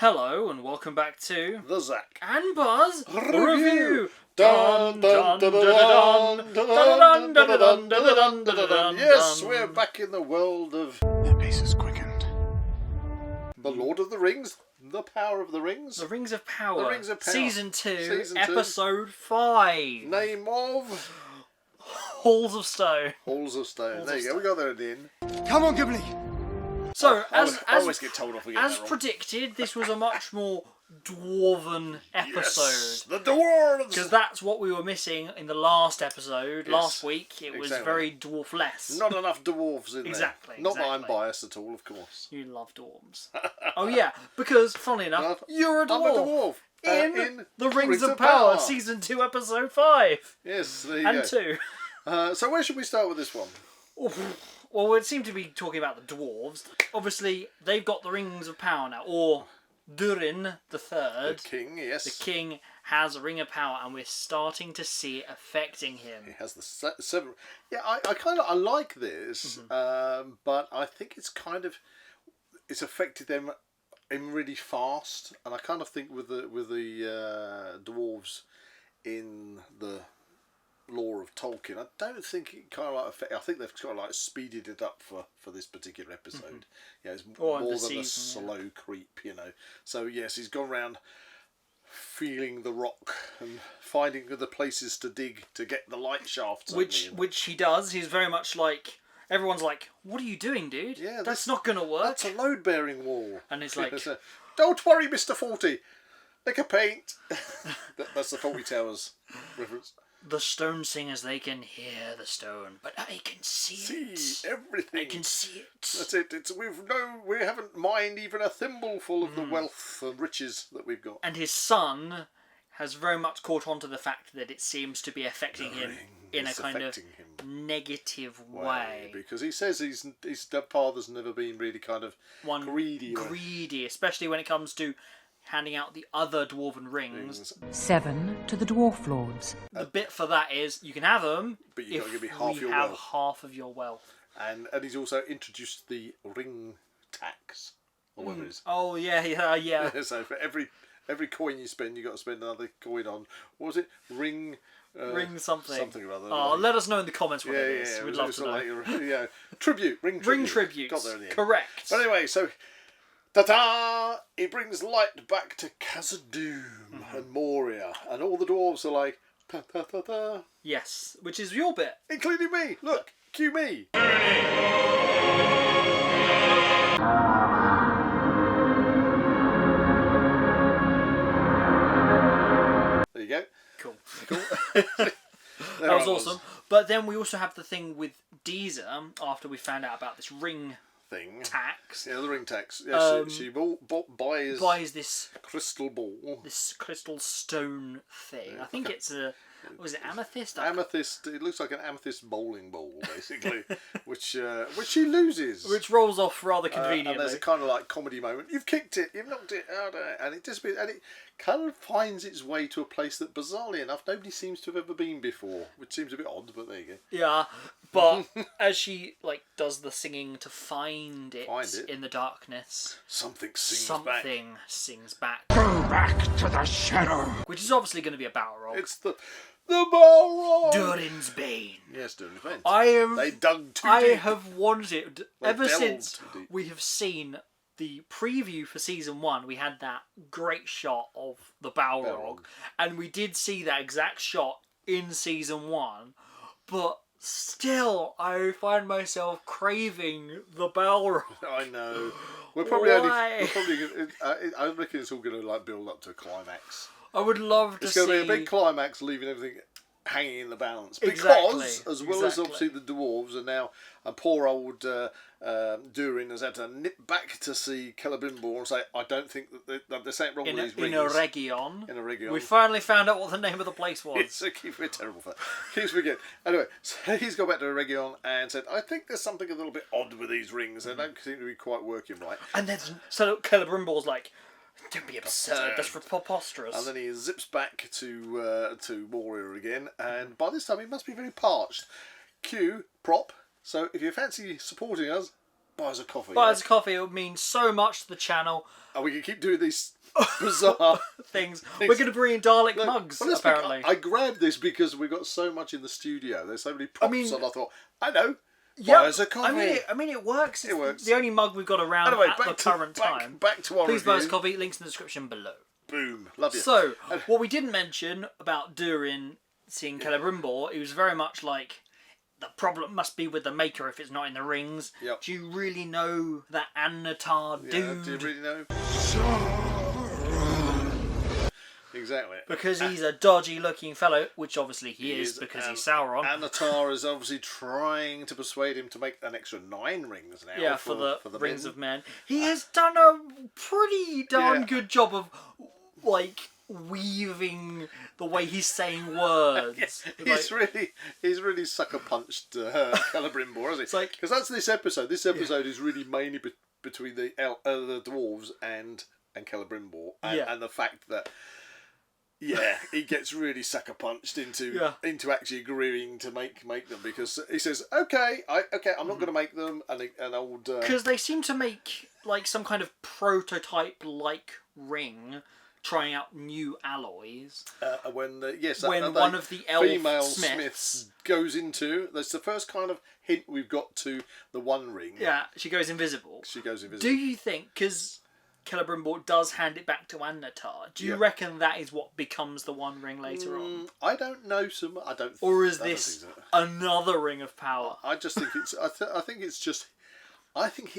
Hello and welcome back to the Zak and Buzz Review. Yes, we're back in the world of That pace is quickened. The Lord of the Rings, The Power of the Rings. The Rings of Power. The Rings of Power. Season 2, Season 2. Episode 5. Name of Halls of Stone. Halls of Stone. Halls there of you go. We got there at the end. Come on, Ghibli! So, I always get told off again. as predicted, this was a much more dwarven episode. Yes, the dwarves. Because that's what we were missing in the last episode. Yes, Last week, it was exactly. very dwarf-less. Not enough dwarves in Exactly, there. Not that I'm exactly. biased at all, of course. You love dwarves. Oh yeah, because, funnily enough, you're a dwarf. I'm a dwarf. In The Rings of Power, Season 2, Episode 5. Yes, there you And go. 2. So where should we start with this one? Well, we seem to be talking about the dwarves. Obviously, they've got the Rings of Power now, or Durin the Third. The king, yes. The king has a Ring of Power, and we're starting to see it affecting him. He has the seven. Yeah, I like this, but I think it's affected them in really fast, and I kind of think with the dwarves in the lore of Tolkien, I don't think it kind of like I think they've kind of like speeded it up for this particular episode. Yeah, it's more than a slow creep, you know. So yes, he's gone around feeling the rock and finding the places to dig to get the light shafts. Which he does. He's very much like, everyone's like, "What are you doing, dude? Yeah, that's not gonna work." That's a load-bearing wall. And it's like, "Don't worry, Mr. 40. Lick a paint." That's the 40 Towers reference. the stone singers, they can hear the stone, but I can see it. Everything. I can see it. That's it. We haven't mined even a thimbleful of the wealth and riches that we've got. And his son has very much caught on to the fact that it seems to be affecting him in a kind of negative way. Because he says his father's never been really kind of greedy, especially when it comes to handing out the other dwarven rings. 7 to the dwarf lords. The bit for that is you can have them, but you've got to give me half of your wealth. And he's also introduced the ring tax, or whatever it is. Oh yeah. So for every coin you spend, you got to spend another coin on, what was it? Ring something. Something or other. Oh, let us know in the comments what it is. We'd love to know. Tribute. Ring tribute. Got there in the end. Correct. But anyway, so ta-da! He brings light back to Khazad-dûm and Moria, and all the dwarves are like, ta-ta-ta-ta. Yes, which is your bit. Including me. Look, cue me. There you go. Cool. That was awesome. But then we also have the thing with Deezer, after we found out about this ring thing. Tax. Yeah, the ring tax. Yeah, she buys this crystal ball. This crystal stone thing. I think it's a... Was it amethyst? Amethyst. It looks like an amethyst bowling ball, basically, which she loses. Which rolls off rather conveniently. And there's a kind of like comedy moment. You've kicked it. You've knocked it out, and it disappears. And it kind of finds its way to a place that, bizarrely enough, nobody seems to have ever been before, which seems a bit odd. But there you go. Yeah, but as she does the singing to find it in the darkness, something sings back. Go back to the shadow. Which is obviously going to be a Balrog. It's the Balrog! Durin's Bane. Yes, Durin's Bane. They dug too deep. I have wanted, ever since we have seen the preview for Season 1, we had that great shot of the Balrog, and we did see that exact shot in Season 1, but still, I find myself craving the Balrog. I know. We're probably I reckon it's all going to build up to a climax. I would love to see... It's going to be a big climax, leaving everything hanging in the balance. Exactly. Because, as well as obviously the dwarves, and now a poor old Durin has had to nip back to see Celebrimbor and say, I don't think that there's something wrong with these rings. In a region. We finally found out what the name of the place was. We're terrible for that. Keeps forgetting. Anyway, so he's gone back to a region and said, I think there's something a little bit odd with these rings. They don't seem to be quite working right. And then, so Celebrimbor's like, don't be absurd, that's preposterous. And then he zips back to Moria again, and by this time he must be very parched. Cue, prop. So if you fancy supporting us, buy us a coffee. Buy us a coffee. It would mean so much to the channel. And we can keep doing these bizarre things. We're going to bring in Dalek mugs, apparently. I grabbed this because we got so much in the studio. There's so many props, and I thought, I know. Yeah, buy us a coffee. I mean, it works. It works. The only mug we've got around Anyway, at the current time. Back to our Please buy us review. coffee. Links in the description below. Boom. Love you. So, what we didn't mention about Durin seeing Celebrimbor, it was very much like, the problem must be with the maker if it's not in the rings. Yep. Do you really know that Anatar dude? Do you really know? Exactly. Because he's a dodgy looking fellow, which obviously he is because he's Sauron. Anatar is obviously trying to persuade him to make an extra 9 rings now. Yeah, for the Rings men. of Men. He has done a pretty darn good job of, like, weaving the way he's saying words. He's really sucker punched Celebrimbor, hasn't he? It's like, because that's this episode. This episode is really mainly between the dwarves and Celebrimbor, and the fact that he gets really sucker punched into actually agreeing to make them, because he says, okay, I'm not going to make them, and an old because they seem to make like some kind of prototype like ring, trying out new alloys. When one of the elf female smiths goes into, that's the first kind of hint we've got to the One Ring. Yeah, she goes invisible. Do you think, because Celebrimbor does hand it back to Anatar, do you reckon that is what becomes the One Ring later on? I don't know Or is this another ring of power? I just think it's. I think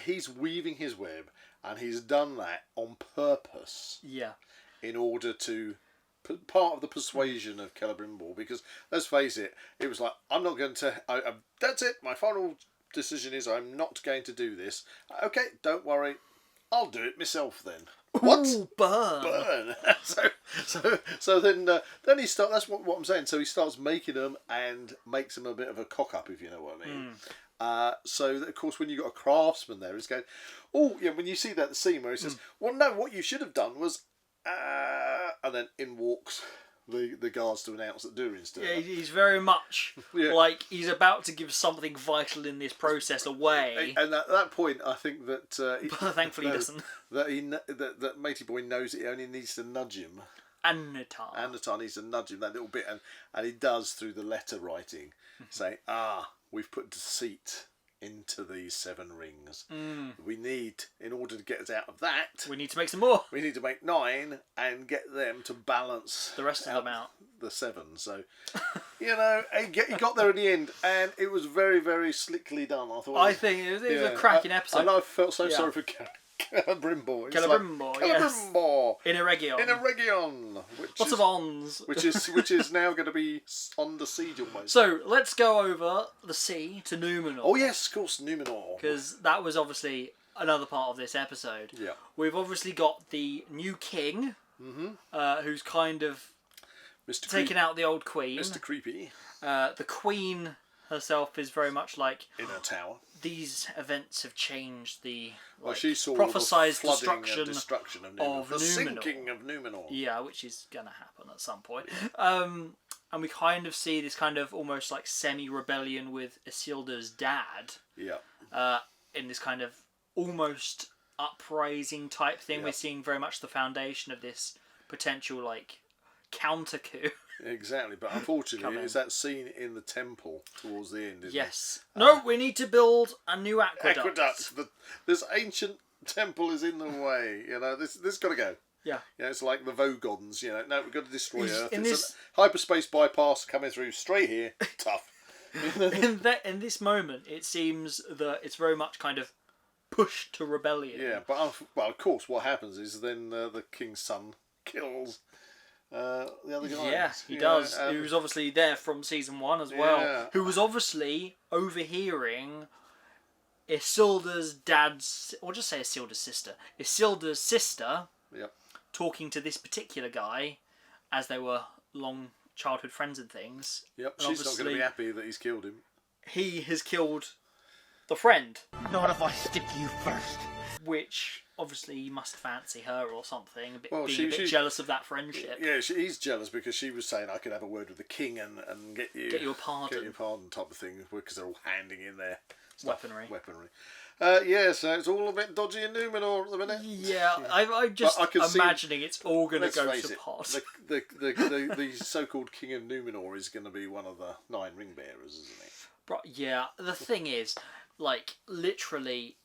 he's weaving his web, and he's done that on purpose. Yeah. In order to part of the persuasion of Celebrimbor, because let's face it, it was like, I'm not going to. That's it. My final decision is I'm not going to do this. Okay, don't worry. I'll do it myself then. What? Ooh, burn. So then he starts. That's what I'm saying. So he starts making them and makes them a bit of a cock up, if you know what I mean. So that, of course, when you got a craftsman there, he's going, oh yeah. When you see that scene where he says, well, no, what you should have done was, and then in walks the guards to announce that Durin's doing it. He's very much like he's about to give something vital in this process away. And at that point, I think that but thankfully he doesn't. That Matey Boy knows that he only needs to nudge him. Anatar needs to nudge him that little bit, and he does through the letter writing, saying, we've put deceit into these 7 rings. We need, in order to get us out of that, we need to make some more. We need to make 9 and get them to balance the rest of them out. The 7. So, he got there in the end, and it was very, very slickly done. I think it was a cracking episode. And I felt so sorry for Celebrimbor. Celebrimbor. In a region. Lots of ons. Which is now going to be under siege almost. So let's go over the sea to Numenor. Oh yes, of course, Numenor. Because that was obviously another part of this episode. Yeah. We've obviously got the new king, who's kind of taken out the old queen. Mr. Creepy. The queen herself is very much like in her tower. These events have changed the she saw prophesized the destruction of Numenor. The sinking of Numenor. Yeah, which is going to happen at some point. And we kind of see this kind of almost like semi-rebellion with Isildur's dad. Yeah. In this kind of almost uprising type thing. Yeah. We're seeing very much the foundation of this potential like counter coup. Exactly, but unfortunately, it's that scene in the temple towards the end, isn't it? No, we need to build a new aqueduct. This ancient temple is in the way. This got to go. Yeah. It's like the Vogons. No, we've got to destroy Earth. It's a hyperspace bypass coming through straight here. Tough. in this moment, it seems that it's very much kind of pushed to rebellion. Yeah, but of course, what happens is then the king's son kills the other guy. Yeah, he does. He was obviously there from season 1 as well. Yeah. Who was obviously overhearing Isildur's dad's, or just say Isildur's sister. Isildur's sister talking to this particular guy as they were long childhood friends and things. Yep, and she's not going to be happy that he's killed him. He has killed the friend. Not if I stick you first. Which obviously you must fancy her or something, being a bit jealous of that friendship. Yeah, he's jealous because she was saying I could have a word with the king and get you a pardon. Get your pardon type of thing, because they're all handing in their weaponry. Yeah, so it's all a bit dodgy in Numenor at the minute. Yeah, I'm just imagining it's all going to go face to it, pot. The so-called King of Numenor is going to be one of the 9 ring bearers, isn't he? But yeah, the thing is, like, literally,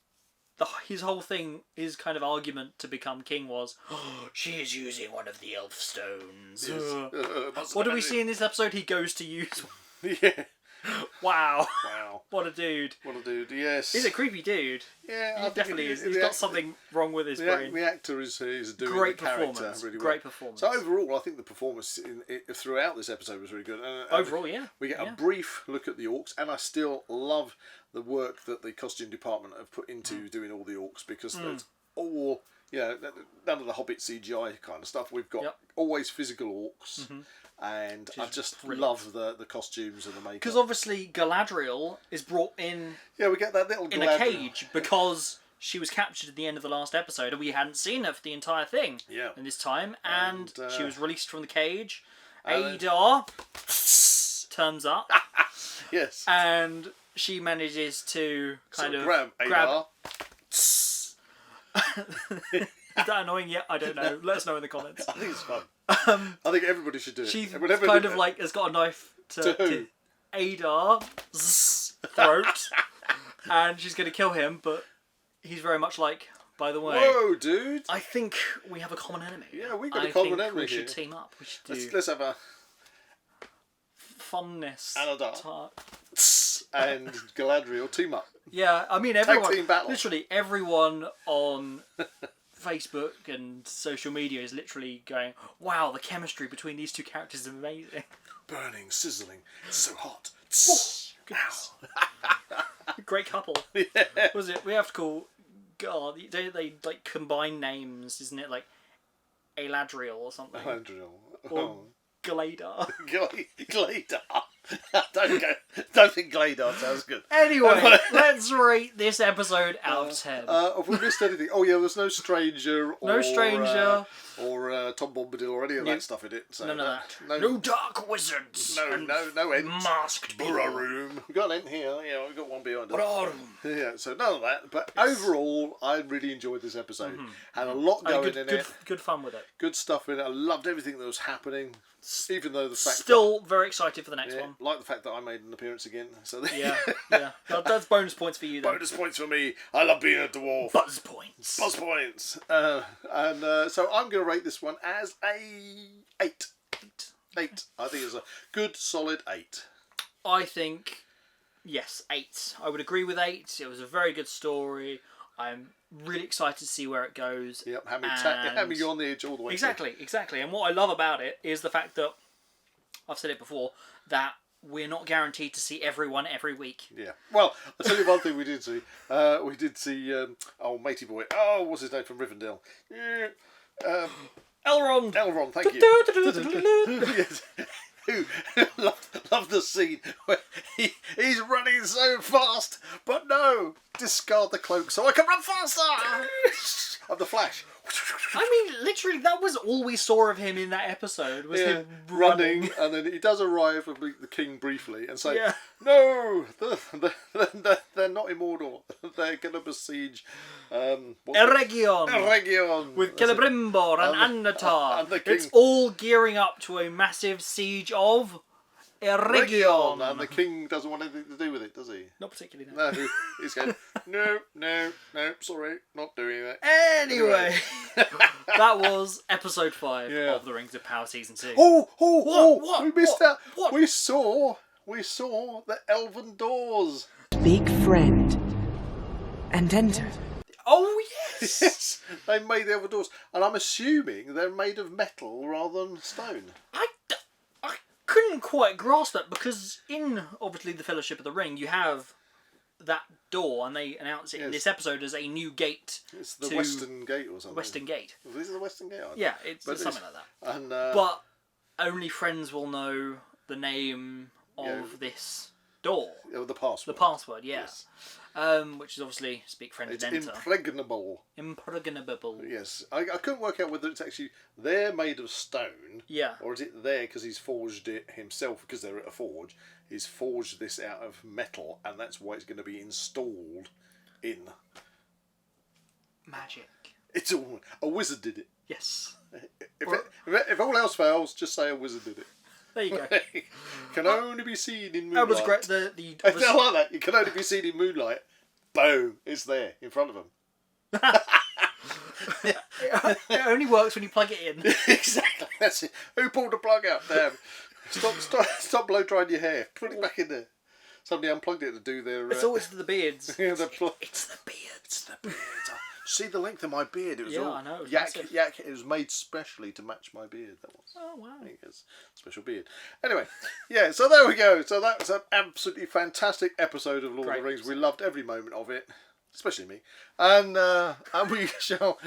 his whole thing, his kind of argument to become king was, oh, she is using one of the elf stones. Yes. What do we see in this episode? He goes to use one. Yeah. Wow. What a dude. Yes. He's a creepy dude. Yeah, he definitely is. He's got something wrong with his brain. The actor is doing great the character performance. really well. Great performance. So overall, I think the performance throughout this episode was really good. Overall, yeah. We get a brief look at the orcs, and I still love the work that the costume department have put into doing all the orcs, because it's all, none of the Hobbit CGI kind of stuff. We've got always physical orcs. And I just love the costumes and the makeup. Because obviously Galadriel is brought in. Yeah, we get that little in a cage because she was captured at the end of the last episode, and we hadn't seen her for the entire thing. Yeah. In this time, and she was released from the cage. Adar turns up. Yes. And she manages to kind of grab Adar. Is that annoying yet? I don't know. Let us know in the comments. I think it's fun. I think everybody should do it. She kind of like has got a knife to Adar's throat, and she's going to kill him, but he's very much like, by the way, whoa, dude! I think we have a common enemy. Yeah, we got a common enemy. We should team up. We should do. Let's have a funness. Adar and Galadriel team up. Yeah, I mean everyone. Tag team battle. Literally everyone on Facebook and social media is literally going, wow, the chemistry between these two characters is amazing. Burning, sizzling, so hot. Goodness. Great couple. Yeah. Was it? We have to call. God, they like combine names, isn't it? Like Eladriel or something. Galadriel. Or Galadar. Galadar. Don't think Galadar sounds good. Anyway, let's rate this episode out of 10. Have we missed anything? Oh yeah, there's no stranger. No stranger. Or Tom Bombadil or any of that stuff in it. So none of that. No dark wizards. No ent. Masked people. Room. We've got an ent here. Yeah, we've got one behind us. Room. Yeah, so none of that. But overall, I really enjoyed this episode. Had a lot going in it. Good fun with it. Good stuff in it. I loved everything that was happening. Even though the fact still very excited for the next one. Like the fact that I made an appearance again. So yeah. That's bonus points for you then. Bonus points for me. I love being a dwarf. Buzz points. So I'm going to rate this one as a 8. 8. I think it's a good solid 8. I think yes, 8. I would agree with 8. It was a very good story. I'm really excited to see where it goes. Yep, having you on the edge all the way. Exactly. And what I love about it is the fact that, I've said it before, that we're not guaranteed to see everyone every week. Yeah. Well, I'll tell you one thing we did see. We did see, matey boy. Oh, what's his name from Rivendell? Elrond. Elrond, thank you. Yes. Who loved the scene where he's running so fast, but no, discard the cloak so I can run faster. Of the Flash. I mean, literally, that was all we saw of him in that episode, was him running. And then he does arrive with the king briefly and say, no, they're not immortal. They're going to besiege Eregion. With Celebrimbor and Annatar. It's all gearing up to a massive siege of Eregion. And the king doesn't want anything to do with it, does he? Not particularly, no. He's going, no, sorry, not doing that. Anyway, that was episode 5 of The Rings of Power Season 2. What? We missed out. What? We saw the elven doors. Big friend. And enter. Oh, yes! Yes, they made the elven doors. And I'm assuming they're made of metal rather than stone. I couldn't quite grasp that, because in, obviously, the Fellowship of the Ring, you have that door, and they announce it in this episode as a new gate. It's the Western Gate or something. Western Gate. Is it the Western Gate? Yeah, it's something like that. And, but only friends will know the name of this door. Oh, the password. The password, yeah. Yes. Which is obviously speak friend It's and enter. impregnable. Impregnable. Yes. I couldn't work out whether it's actually they're made of stone. Yeah. Or is it there because he's forged it himself because they're at a forge. He's forged this out of metal and that's why it's going to be installed in. Magic. It's all a wizard did it. Yes. If all else fails, just say a wizard did it. There you go. Can only be seen in moonlight. That was great. I like that. It can only be seen in moonlight. Boom! It's there in front of them. It only works when you plug it in. Exactly. That's it. Who pulled the plug out? Damn! Stop blow drying your hair. Put it back in there. Somebody unplugged it to do their. It's always the beards. Yeah, It's the beards. It's the beard. See the length of my beard. It was all I know. It was yak. massive. It was made specially to match my beard. That was. Oh wow. I think it's a special beard. Anyway, yeah. So there we go. So that was an absolutely fantastic episode of Lord of the Rings. We loved every moment of it, especially me. And we shall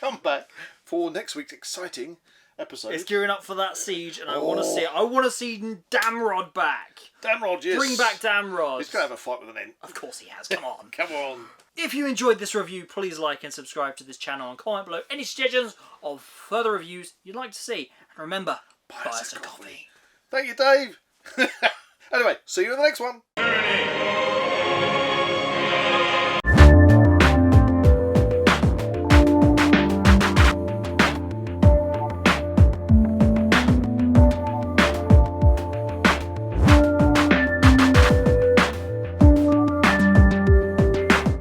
come back for next week's exciting episode. It's gearing up for that siege, and I want to see it. I want to see Damrod back. Damrod, yes. Bring back Damrod. He's going to have a fight with an Ent. Of course he has. Come on. Come on. If you enjoyed this review, please like and subscribe to this channel and comment below any suggestions of further reviews you'd like to see. And remember, buy us a coffee. Thank you, Dave. Anyway, see you in the next one.